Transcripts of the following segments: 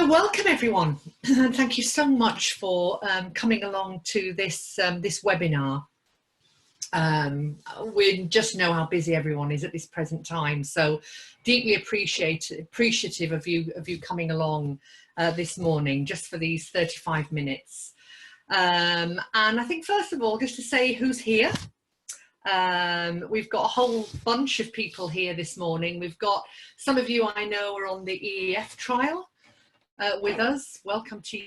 welcome everyone, and thank you so much for coming along to this this webinar. We just know how busy everyone is at this present time, so deeply appreciative of you coming along this morning just for these 35 minutes. And I think first of all, just to say who's here. We've got a whole bunch of people here this morning. We've got some of you I know are on the EEF trial with us. Welcome to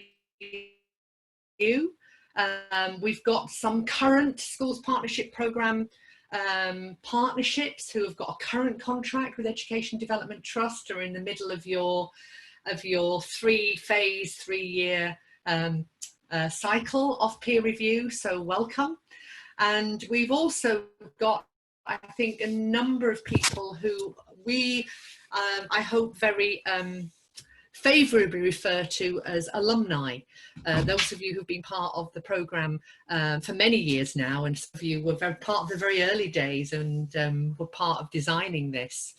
you. We've got some current Schools Partnership Programme partnerships who have got a current contract with Education Development Trust, or in the middle of your three-phase, 3-year cycle of peer review, so welcome. And we've also got, I think, a number of people who we, I hope, very favourably refer to as alumni. Those of you who've been part of the programme for many years now, and some of you were part of the very early days and were part of designing this.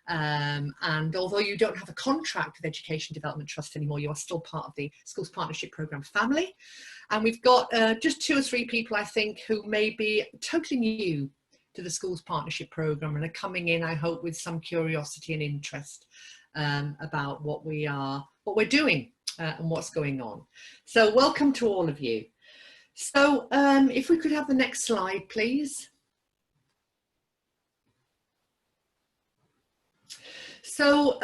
And although you don't have a contract with Education Development Trust anymore, you are still part of the Schools Partnership Programme family. And we've got just 2 or 3 people, I think, who may be totally new to the Schools Partnership Programme and are coming in, I hope, with some curiosity and interest about what we're doing and what's going on. So welcome to all of you. So if we could have the next slide, please. So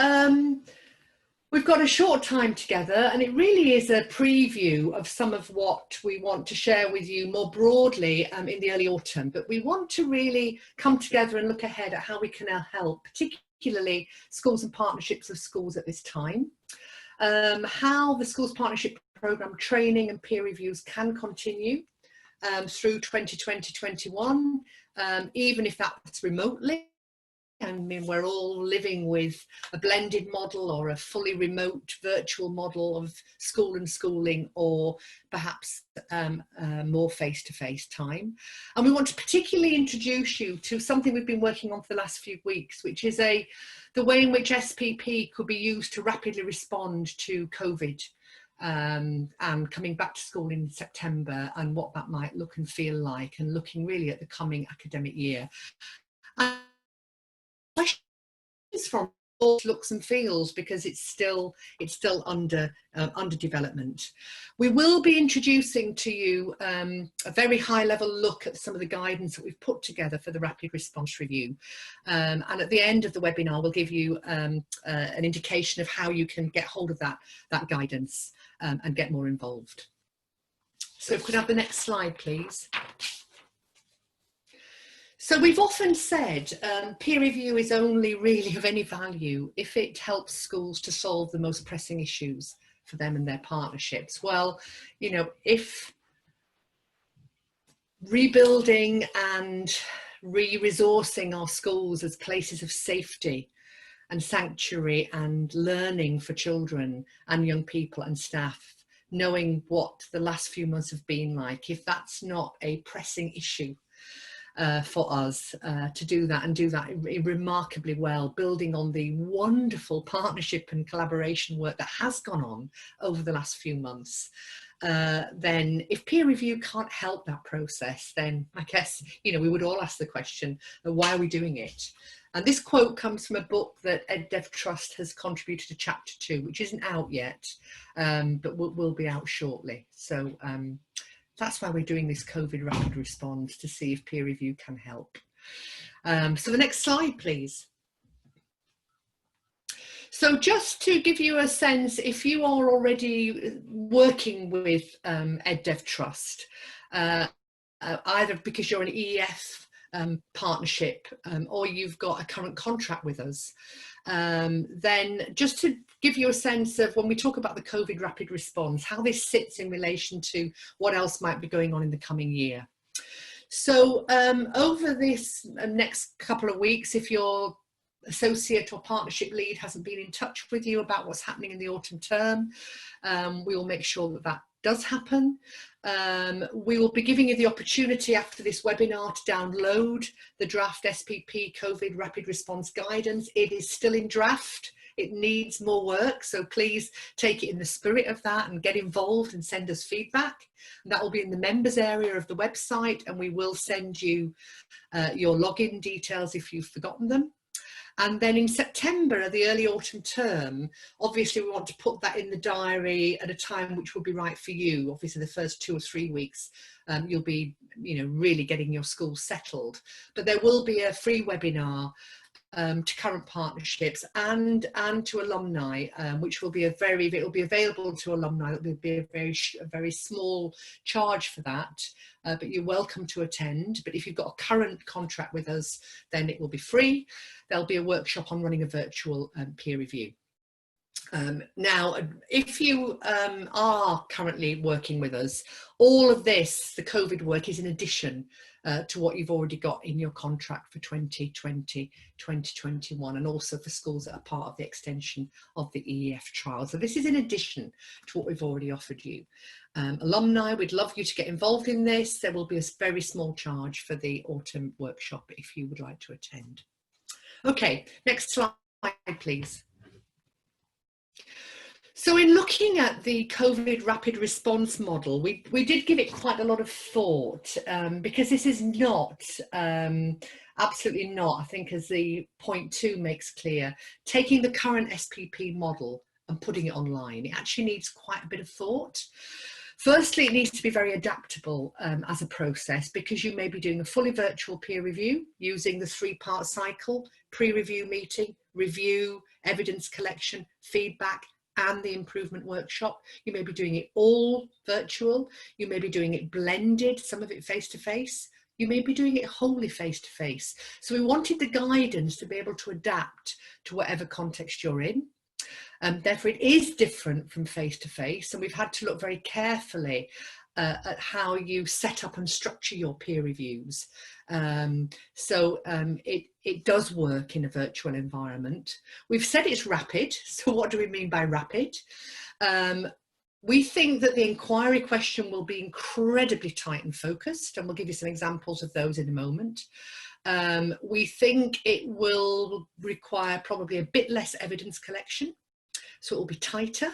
we've got a short time together, and it really is a preview of some of what we want to share with you more broadly in the early autumn. But we want to really come together and look ahead at how we can help, particularly schools and partnerships of schools at this time, how the Schools Partnership Programme training and peer reviews can continue through 2020-21, even if that's remotely. I mean, we're all living with a blended model or a fully remote virtual model of school and schooling, or perhaps more face-to-face time. And we want to particularly introduce you to something we've been working on for the last few weeks, which is the way in which SPP could be used to rapidly respond to COVID and coming back to school in September, and what that might look and feel like, and looking really at the coming academic year. From all looks and feels, because it's still under development. We will be introducing to you a very high level look at some of the guidance that we've put together for the rapid response review, and at the end of the webinar we'll give you an indication of how you can get hold of that guidance and get more involved. So if we could have the next slide, please. So we've often said peer review is only really of any value if it helps schools to solve the most pressing issues for them and their partnerships. Well, you know, if rebuilding and re-resourcing our schools as places of safety and sanctuary and learning for children and young people and staff, knowing what the last few months have been like, if that's not a pressing issue for us to do that, and do that remarkably well, building on the wonderful partnership and collaboration work that has gone on over the last few months, then if peer review can't help that process, then I guess, you know, we would all ask the question, why are we doing it? And this quote comes from a book that EdDev Trust has contributed to chapter 2, which isn't out yet, but will be out shortly. So that's why we're doing this COVID rapid response, to see if peer review can help. So the next slide, please. So just to give you a sense, if you are already working with EdDev Trust, either because you're an EEF partnership or you've got a current contract with us, then just to give you a sense of, when we talk about the COVID rapid response, how this sits in relation to what else might be going on in the coming year. So over this next couple of weeks, if your associate or partnership lead hasn't been in touch with you about what's happening in the autumn term, we will make sure that that does happen. We will be giving you the opportunity after this webinar to download the draft SPP COVID rapid response guidance. It is still in draft. It needs more work, so please take it in the spirit of that and get involved and send us feedback. And that will be in the members area of the website, and we will send you your login details if you've forgotten them. And then in September, the early autumn term, obviously we want to put that in the diary at a time which will be right for you. Obviously the first 2 or 3 weeks, you'll be, really getting your school settled. But there will be a free webinar to current partnerships and to alumni, which will be it will be available to alumni. It will be a very small charge for that, but you're welcome to attend. But if you've got a current contract with us, then it will be free. There'll be a workshop on running a virtual peer review. Now, if you are currently working with us, all of this, the COVID work, is in addition to what you've already got in your contract for 2020, 2021, and also for schools that are part of the extension of the EEF trial. So this is in addition to what we've already offered you. Alumni, we'd love you to get involved in this. There will be a very small charge for the autumn workshop if you would like to attend. Okay, next slide, please. So in looking at the COVID rapid response model, we did give it quite a lot of thought, because this is not, absolutely not, I think as the point 2 makes clear, taking the current SPP model and putting it online. It actually needs quite a bit of thought. Firstly, it needs to be very adaptable as a process, because you may be doing a fully virtual peer review using the 3-part cycle: pre-review meeting, review, evidence collection, feedback, and the improvement workshop. You may be doing it all virtual. You may be doing it blended, some of it face-to-face. You may be doing it wholly face-to-face. So we wanted the guidance to be able to adapt to whatever context you're in. Therefore, it is different from face-to-face, and we've had to look very carefully at how you set up and structure your peer reviews. It does work in a virtual environment. We've said it's rapid. So what do we mean by rapid? We think that the inquiry question will be incredibly tight and focused, and we'll give you some examples of those in a moment. We think it will require probably a bit less evidence collection, so it will be tighter.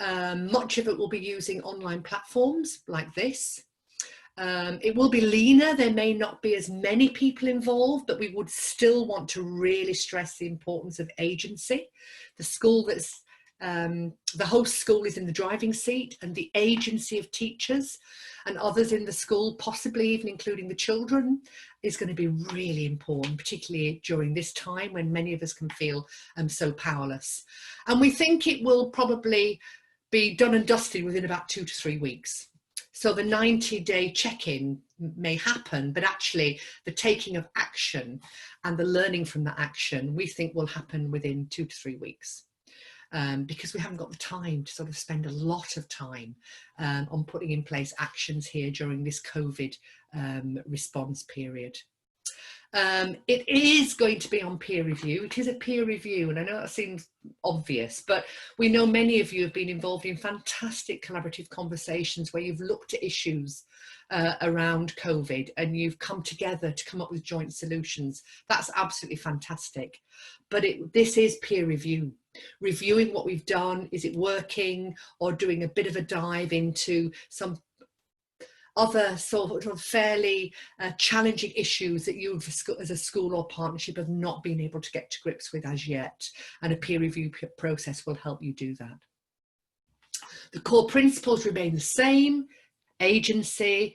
Much of it will be using online platforms like this. It will be leaner. There may not be as many people involved, but we would still want to really stress the importance of agency. The school that's the host school is in the driving seat, and the agency of teachers and others in the school, possibly even including the children, is going to be really important, particularly during this time when many of us can feel so powerless. And we think it will probably be done and dusted within about 2 to 3 weeks. So the 90-day check-in may happen, but actually the taking of action and the learning from that action, we think will happen within 2 to 3 weeks. Because we haven't got the time to sort of spend a lot of time on putting in place actions here during this COVID response period. It is going to be on peer review. It is a peer review, and I know that seems obvious, but we know many of you have been involved in fantastic collaborative conversations where you've looked at issues around COVID and you've come together to come up with joint solutions. That's absolutely fantastic. But this is peer review. Reviewing what we've done, is it working, or doing a bit of a dive into some other sort of fairly challenging issues that you as a school or partnership have not been able to get to grips with as yet, and a peer review process will help you do that. The core principles remain the same: agency,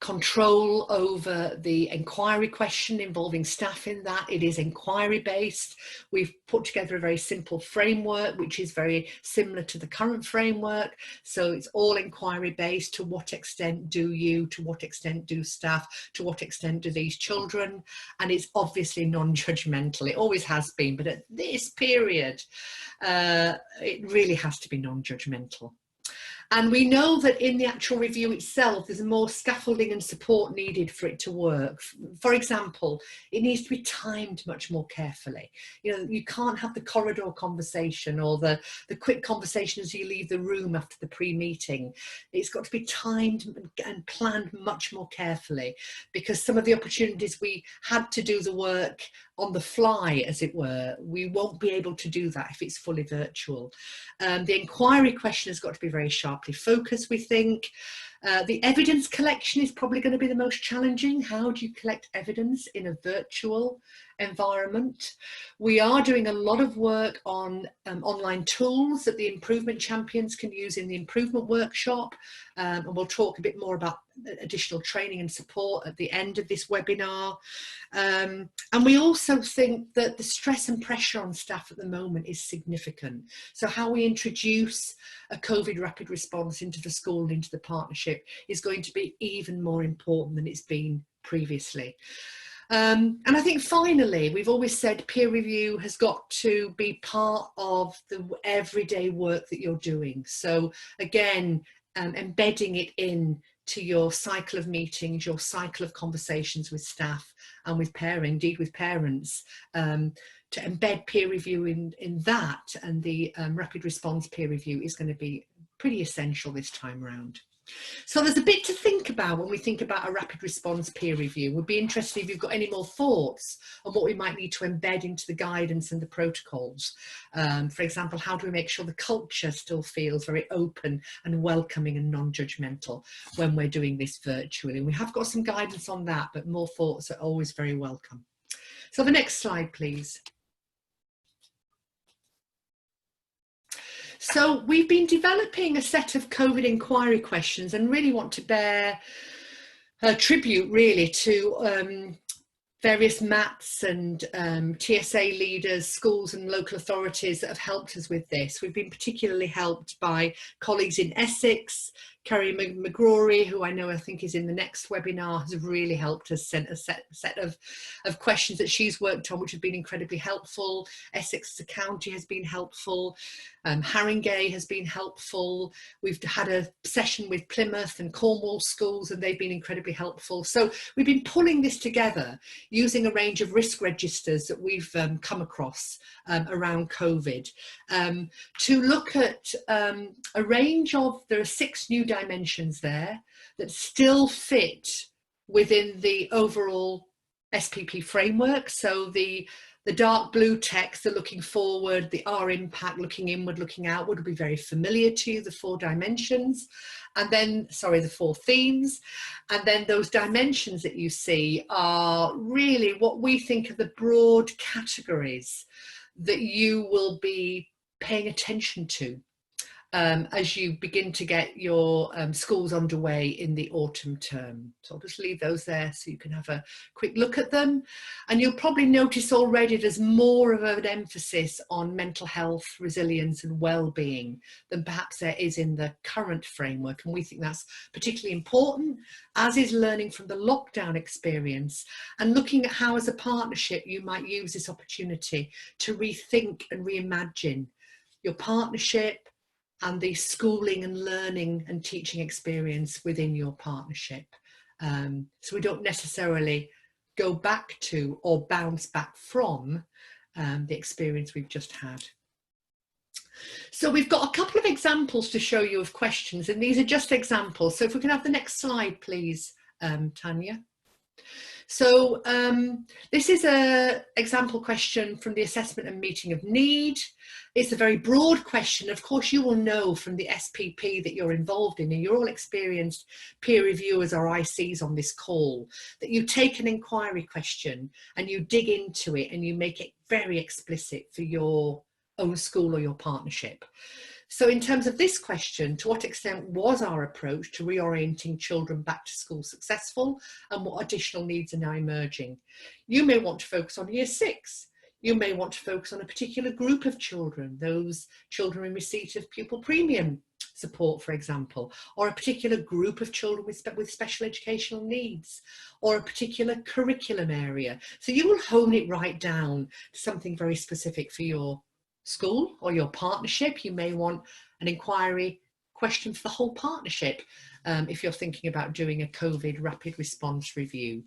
control over the inquiry question involving staff in that. It is inquiry based. We've put together a very simple framework which is very similar to the current framework. So it's all inquiry based. To what extent do you, to what extent do staff, to what extent do these children? And it's obviously non-judgmental. It always has been, but at this period it really has to be non-judgmental. And we know that in the actual review itself, there's more scaffolding and support needed for it to work. For example, it needs to be timed much more carefully. You know, you can't have the corridor conversation or the quick conversation as you leave the room after the pre-meeting. It's got to be timed and planned much more carefully, because some of the opportunities we had to do the work on the fly, as it were, we won't be able to do that if it's fully virtual. The inquiry question has got to be very sharply focused, we think. The evidence collection is probably going to be the most challenging. How do you collect evidence in a virtual environment? We are doing a lot of work on online tools that the improvement champions can use in the improvement workshop, and we'll talk a bit more about additional training and support at the end of this webinar. And we also think that the stress and pressure on staff at the moment is significant. So how we introduce a COVID rapid response into the school and into the partnership is going to be even more important than it's been previously. And I think finally, we've always said peer review has got to be part of the everyday work that you're doing. So again, embedding it in to your cycle of meetings, your cycle of conversations with staff and with indeed with parents, to embed peer review in that, and the rapid response peer review is going to be pretty essential this time around. So there's a bit to think about when we think about a rapid response peer review. We'd be interested if you've got any more thoughts on what we might need to embed into the guidance and the protocols. For example, how do we make sure the culture still feels very open and welcoming and non-judgmental when we're doing this virtually? And we have got some guidance on that, but more thoughts are always very welcome. So the next slide, please. So we've been developing a set of COVID inquiry questions and really want to bear tribute really to various MATs and TSA leaders, schools and local authorities that have helped us with this. We've been particularly helped by colleagues in Essex. Carrie McGrory, who I think is in the next webinar, has really helped us, sent a set of questions that she's worked on, which have been incredibly helpful. Essex as a county has been helpful. Haringey has been helpful. We've had a session with Plymouth and Cornwall schools, and they've been incredibly helpful. So we've been pulling this together using a range of risk registers that we've come across around COVID, to look at a range of, there are 6 new dimensions there that still fit within the overall SPP framework. So the dark blue text, the looking forward, the R impact, looking inward, looking outward, will be very familiar to you, the 4 dimensions. And then, sorry, the 4 themes. And then those dimensions that you see are really what we think are the broad categories that you will be paying attention to as you begin to get your schools underway in the autumn term. So I'll just leave those there so you can have a quick look at them. And you'll probably notice already there's more of an emphasis on mental health, resilience and well-being than perhaps there is in the current framework. And we think that's particularly important, as is learning from the lockdown experience and looking at how as a partnership you might use this opportunity to rethink and reimagine your partnership and the schooling and learning and teaching experience within your partnership. So we don't necessarily go back to or bounce back from the experience we've just had. So we've got a couple of examples to show you of questions, and these are just examples. So if we can have the next slide, please, Tanya. So this is an example question from the assessment and meeting of need. It's a very broad question. Of course, you will know from the SPP that you're involved in, and you're all experienced peer reviewers or ICs on this call, that you take an inquiry question and you dig into it and you make it very explicit for your own school or your partnership. So in terms of this question, to what extent was our approach to reorienting children back to school successful, and what additional needs are now emerging? You may want to focus on year 6. You may want to focus on a particular group of children, those children in receipt of pupil premium support, for example, or a particular group of children with special educational needs, or a particular curriculum area. So you will hone it right down to something very specific for your school or your partnership. You may want an inquiry question for the whole partnership if you're thinking about doing a COVID rapid response review.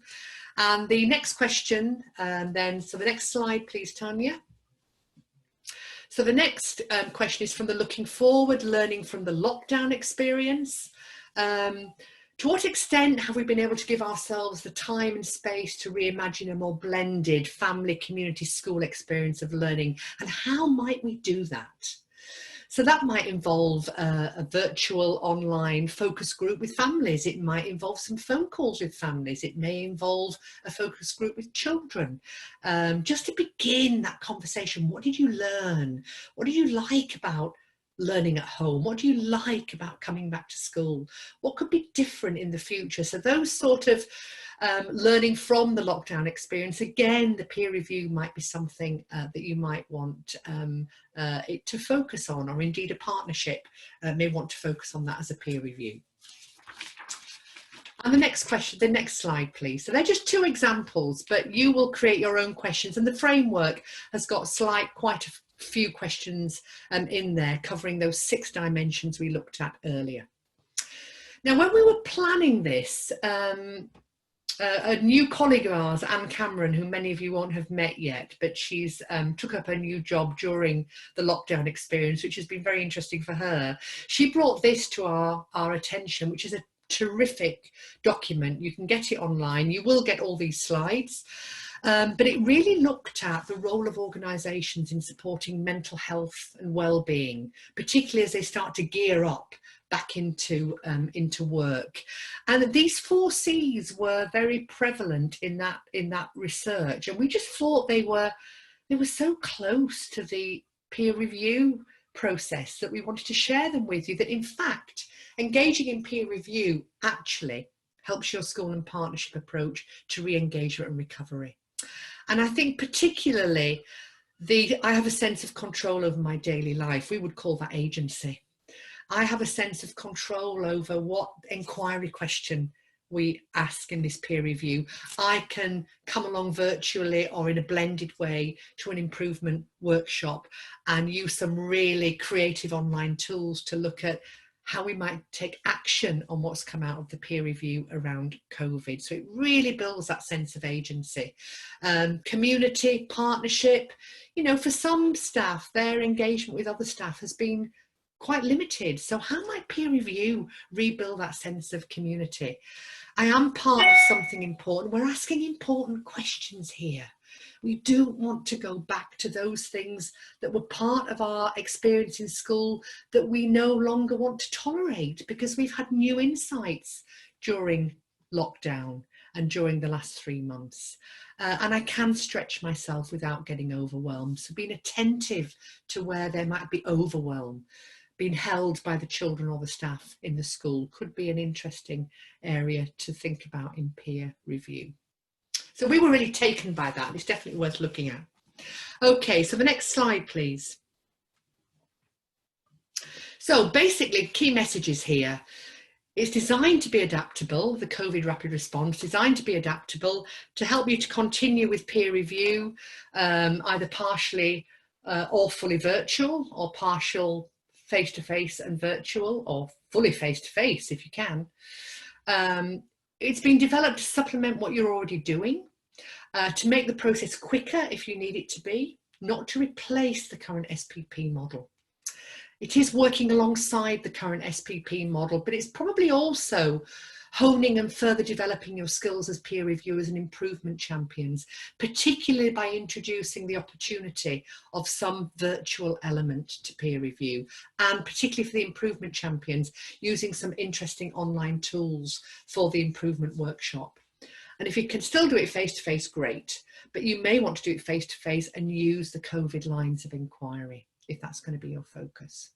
And the next question, so the next slide, please, Tanya. So the next question is from the looking forward, learning from the lockdown experience. To what extent have we been able to give ourselves the time and space to reimagine a more blended family, community, school experience of learning? And how might we do that? So that might involve a virtual online focus group with families. It might involve some phone calls with families. It may involve a focus group with children. Just to begin that conversation, what did you learn? What do you like about learning at home? What do you like about coming back to school? What could be different in the future? So those sort of learning from the lockdown experience, again, the peer review might be something that you might want it to focus on, or indeed a partnership may want to focus on that as a peer review. And the next question, the next slide, please. So they're just two examples, but you will create your own questions, and the framework has got quite a few questions in there covering those 6 dimensions we looked at earlier. Now, when we were planning this, a new colleague of ours, Anne Cameron, who many of you won't have met yet, but she's took up a new job during the lockdown experience, which has been very interesting for her. She brought this to our attention, which is a terrific document. You can get it online. You will get all these slides. But it really looked at the role of organisations in supporting mental health and well-being, particularly as they start to gear up back into work. And these 4 C's were very prevalent in that research, and we just thought they were so close to the peer review process that we wanted to share them with you, that in fact engaging in peer review actually helps your school and partnership approach to re-engagement and recovery. And I think particularly I have a sense of control over my daily life. We would call that agency. I have a sense of control over what enquiry question we ask in this peer review. I can come along virtually or in a blended way to an improvement workshop and use some really creative online tools to look at how we might take action on what's come out of the peer review around COVID. So it really builds that sense of agency. Community, partnership, for some staff, their engagement with other staff has been quite limited. So how might peer review rebuild that sense of community? I am part of something important. We're asking important questions here. We do want to go back to those things that were part of our experience in school that we no longer want to tolerate because we've had new insights during lockdown and during the last 3 months. And I can stretch myself without getting overwhelmed. So being attentive to where there might be overwhelm, being held by the children or the staff in the school could be an interesting area to think about in peer review. So we were really taken by that. It's definitely worth looking at. Okay, so the next slide, please. So basically, key messages here. It's designed to be adaptable, the COVID rapid response, designed to be adaptable to help you to continue with peer review, either partially or fully virtual, or partial face-to-face and virtual, or fully face-to-face if you can. It's been developed to supplement what you're already doing, to make the process quicker if you need it to be, not to replace the current SPP model. It is working alongside the current SPP model, but it's probably also honing and further developing your skills as peer reviewers and improvement champions, particularly by introducing the opportunity of some virtual element to peer review, and particularly for the improvement champions, using some interesting online tools for the improvement workshop. And if you can still do it face-to-face, great, but you may want to do it face-to-face and use the COVID lines of inquiry, if that's going to be your focus.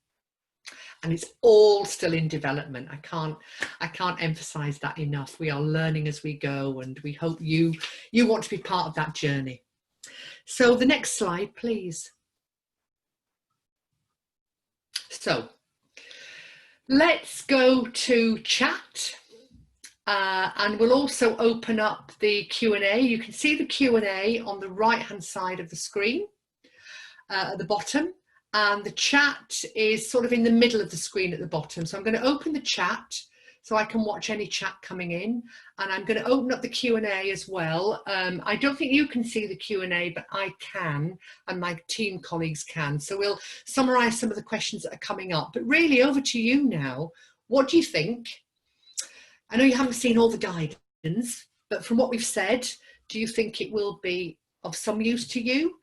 And it's all still in development. I can't emphasize that enough. We are learning as we go, and we hope you want to be part of that journey. So the next slide, please. So let's go to chat. And we'll also open up the Q&A. You can see the Q&A on the right-hand side of the screen at the bottom. and the chat is sort of in the middle of the screen at the bottom. So I'm going to open the chat so I can watch any chat coming in, and I'm going to open up the Q&A as well. I don't think you can see the Q&A, but I can, and my team colleagues can. So we'll summarise some of the questions that are coming up. But really, over to you now. What do you think? I know you haven't seen all the guidance, but from what we've said, do you think it will be of some use to you?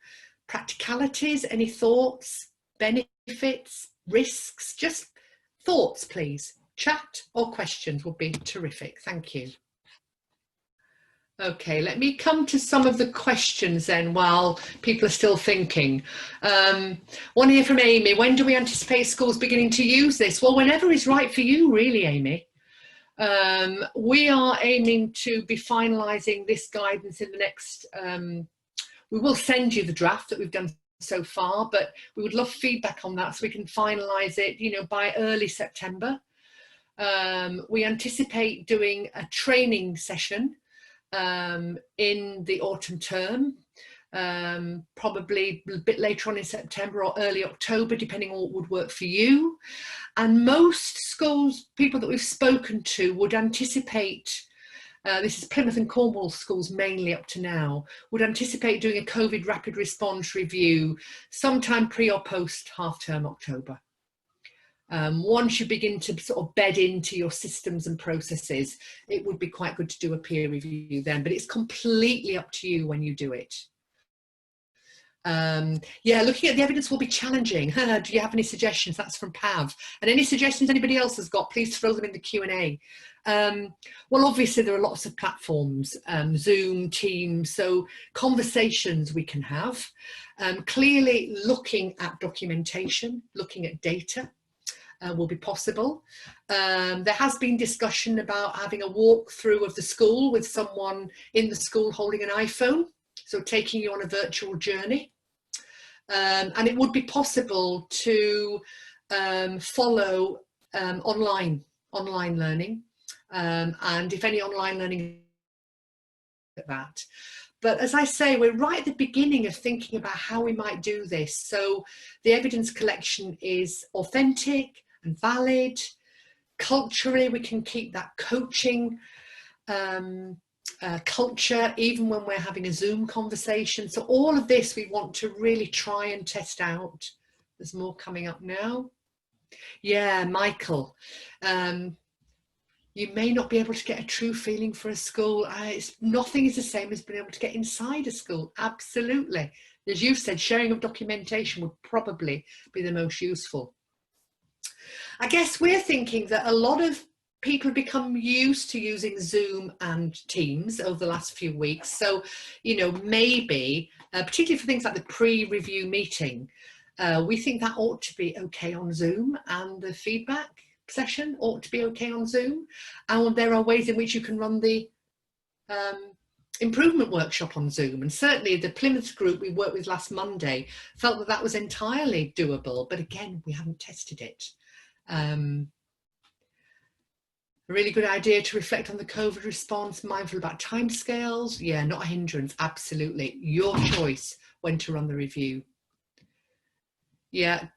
Practicalities, any thoughts, benefits, risks? Just thoughts, please. Chat or questions would be terrific. Thank you. Okay, let me come to some of the questions then while people are still thinking. One here from Amy. When do we anticipate schools beginning to use this? Well, whenever is right for you, really, Amy. We are aiming to be finalising this guidance in the next, we will send you the draft that we've done so far, but we would love feedback on that so we can finalise it, you know, by early September. We anticipate doing a training session in the autumn term, probably a bit later on in September or early October, depending on what would work for you. And most schools, people that we've spoken to, would anticipate, this is Plymouth and Cornwall schools mainly up to now, would anticipate doing a COVID rapid response review sometime pre or post half-term October. Once you begin to sort of bed into your systems and processes, it would be quite good to do a peer review then, but it's completely up to you when you do it. Yeah, looking at the evidence will be challenging. Do you have any suggestions? That's from Pav. And any suggestions anybody else has got, please throw them in the Q&A. Well, obviously there are lots of platforms, Zoom, Teams, so conversations we can have. Clearly looking at documentation, looking at data. Will be possible. There has been discussion about having a walkthrough of the school with someone in the school holding an iPhone, so taking you on a virtual journey. And it would be possible to follow online learning, and if any online learning at that. But as I say, we're right at the beginning of thinking about how we might do this. So the evidence collection is authentic and valid. Culturally, we can keep that coaching culture even when we're having a Zoom conversation. So all of this we want to really try and test out. There's more coming up now. Yeah, Michael. You may not be able to get a true feeling for a school. Nothing is the same as being able to get inside a school. Absolutely. As you've said, sharing of documentation would probably be the most useful. I guess we're thinking that a lot of people have become used to using Zoom and Teams over the last few weeks. So, you know, maybe, particularly for things like the pre-review meeting, we think that ought to be okay on Zoom, and the feedback session ought to be okay on Zoom. And there are ways in which you can run the improvement workshop on Zoom. And certainly the Plymouth group we worked with last Monday felt that that was entirely doable. But again, we haven't tested it. A really good idea to reflect on the COVID response, mindful about timescales. Yeah, not a hindrance, absolutely. Your choice when to run the review. Yeah,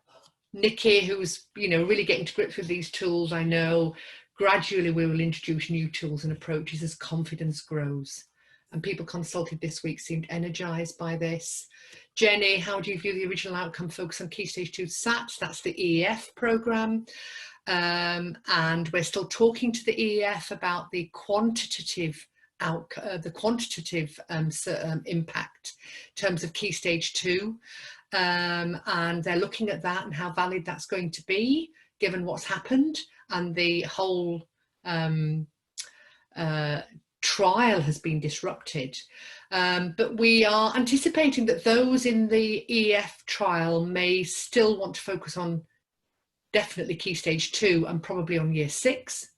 Nikki, who's, you know, really getting to grips with these tools, I know. Gradually we will introduce new tools and approaches as confidence grows. And people consulted this week seemed energised by this. Jenny, how do you view the original outcome focus on Key Stage 2 SATs? That's the EEF programme. And we're still talking to the EEF about the quantitative impact in terms of Key Stage 2. And they're looking at that and how valid that's going to be, given what's happened and the whole trial has been disrupted. But we are anticipating that those in the EF trial may still want to focus on definitely Key Stage 2 and probably on Year 6.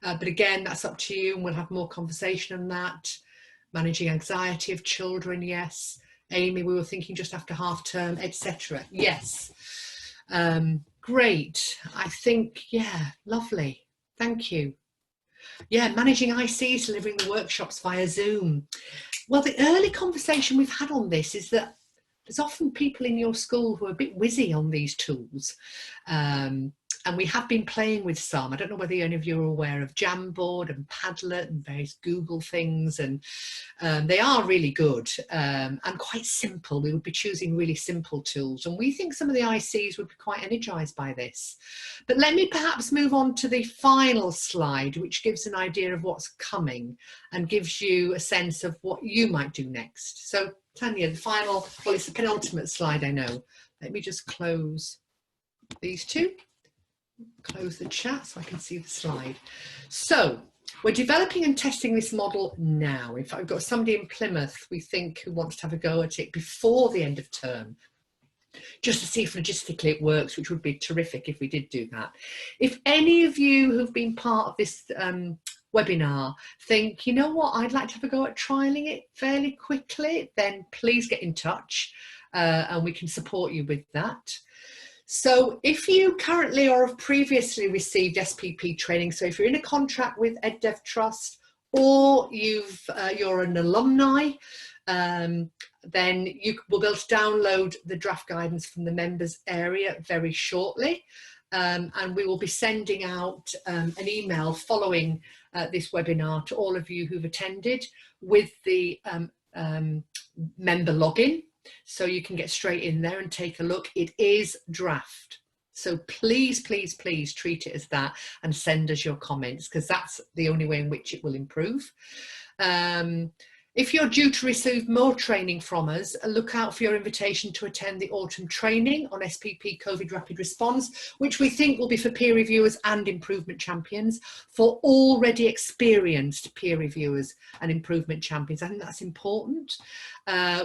But again, that's up to you, and we'll have more conversation on that. Managing anxiety of children, yes. Amy, we were thinking just after half term, etc. Yes. Great. I think, yeah, lovely. Thank you. Yeah, managing ICs, delivering the workshops via Zoom. Well, the early conversation we've had on this is that there's often people in your school who are a bit whizzy on these tools. And we have been playing with some. I don't know whether any of you are aware of Jamboard and Padlet and various Google things, and they are really good and quite simple. We would be choosing really simple tools, and we think some of the ICs would be quite energized by this. But let me perhaps move on to the final slide, which gives an idea of what's coming and gives you a sense of what you might do next. So Tanya, the final, well, it's the penultimate slide, I know. Let me just close these two. Close the chat so I can see the slide. So we're developing and testing this model now. In fact, we've got somebody in Plymouth, we think, who wants to have a go at it before the end of term, just to see if logistically it works, which would be terrific if we did do that. If any of you who've been part of this webinar think, you know what, I'd like to have a go at trialing it fairly quickly, then please get in touch and we can support you with that. So if you currently or have previously received SPP training, so if you're in a contract with EdDev Trust or you're an alumni, then you will be able to download the draft guidance from the members area very shortly. And we will be sending out an email following this webinar to all of you who've attended with the member login. So you can get straight in there and take a look. It is draft. So please, please, please treat it as that and send us your comments, because that's the only way in which it will improve. If you're due to receive more training from us, look out for your invitation to attend the autumn training on SPP COVID Rapid Response, which we think will be for peer reviewers and improvement champions, for already experienced peer reviewers and improvement champions. I think that's important.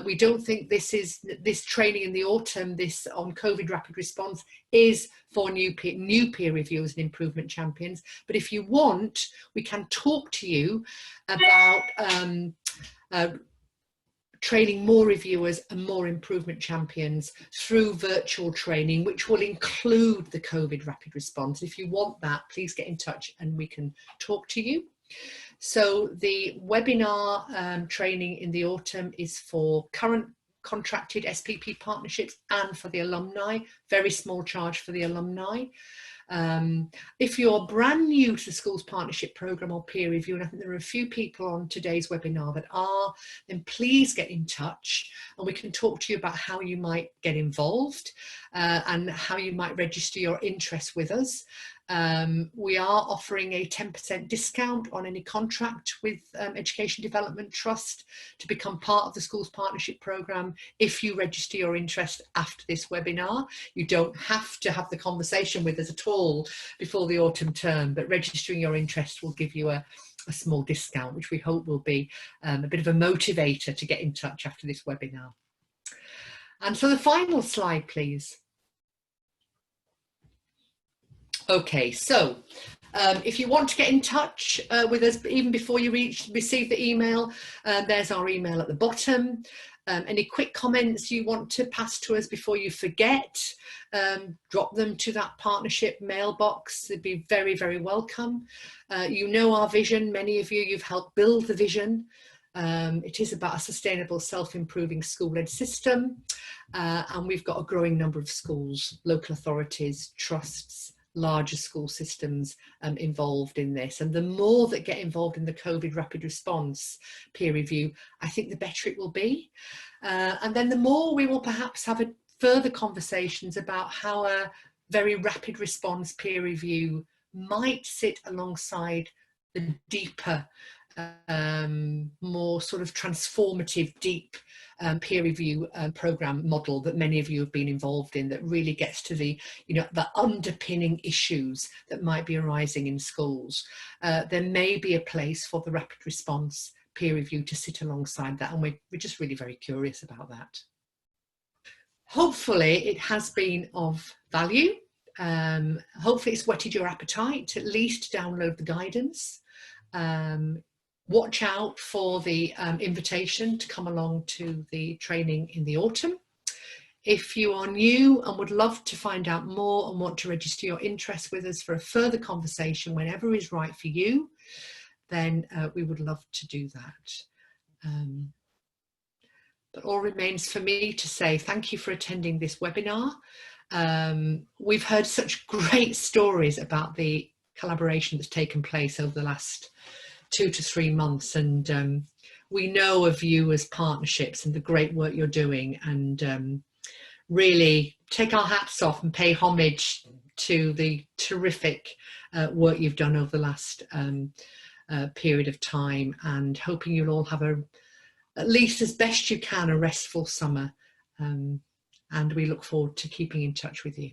We don't think this training in the autumn, this on COVID Rapid Response, is for new peer reviewers and improvement champions. But if you want, we can talk to you about training more reviewers and more improvement champions through virtual training, which will include the COVID Rapid Response. If you want that, please get in touch and we can talk to you. So the webinar training in the autumn is for current contracted SPP partnerships and for the alumni, very small charge for the alumni. If you're brand new to the Schools Partnership Programme or peer review, and I think there are a few people on today's webinar that are, then please get in touch and we can talk to you about how you might get involved and how you might register your interest with us. We are offering a 10% discount on any contract with Education Development Trust to become part of the Schools Partnership Programme if you register your interest after this webinar. You don't have to have the conversation with us at all before the autumn term, but registering your interest will give you a small discount, which we hope will be a bit of a motivator to get in touch after this webinar. And so the final slide, please. Okay, so if you want to get in touch with us even before you receive the email, there's our email at the bottom. Any quick comments you want to pass to us before you forget, drop them to that partnership mailbox. They'd be very, very welcome. You know our vision. Many of you, you've helped build the vision. It is about a sustainable, self-improving school-led system. And we've got a growing number of schools, local authorities, trusts, larger school systems involved in this, and the more that get involved in the COVID Rapid Response peer review, I think the better it will be, and then the more we will perhaps have further conversations about how a very rapid response peer review might sit alongside the deeper, more sort of transformative, deep peer review program model that many of you have been involved in, that really gets to the, the underpinning issues that might be arising in schools. There may be a place for the rapid response peer review to sit alongside that, and we're just really very curious about that. Hopefully it has been of value. Hopefully it's whetted your appetite, at least download the guidance. Watch out for the invitation to come along to the training in the autumn. If you are new and would love to find out more and want to register your interest with us for a further conversation whenever is right for you, then we would love to do that. but all remains for me to say thank you for attending this webinar. We've heard such great stories about the collaboration that's taken place over the last 2 to 3 months, and we know of you as partnerships and the great work you're doing, and really take our hats off and pay homage to the terrific work you've done over the last period of time, and hoping you'll all have at least as best you can, a restful summer. And we look forward to keeping in touch with you.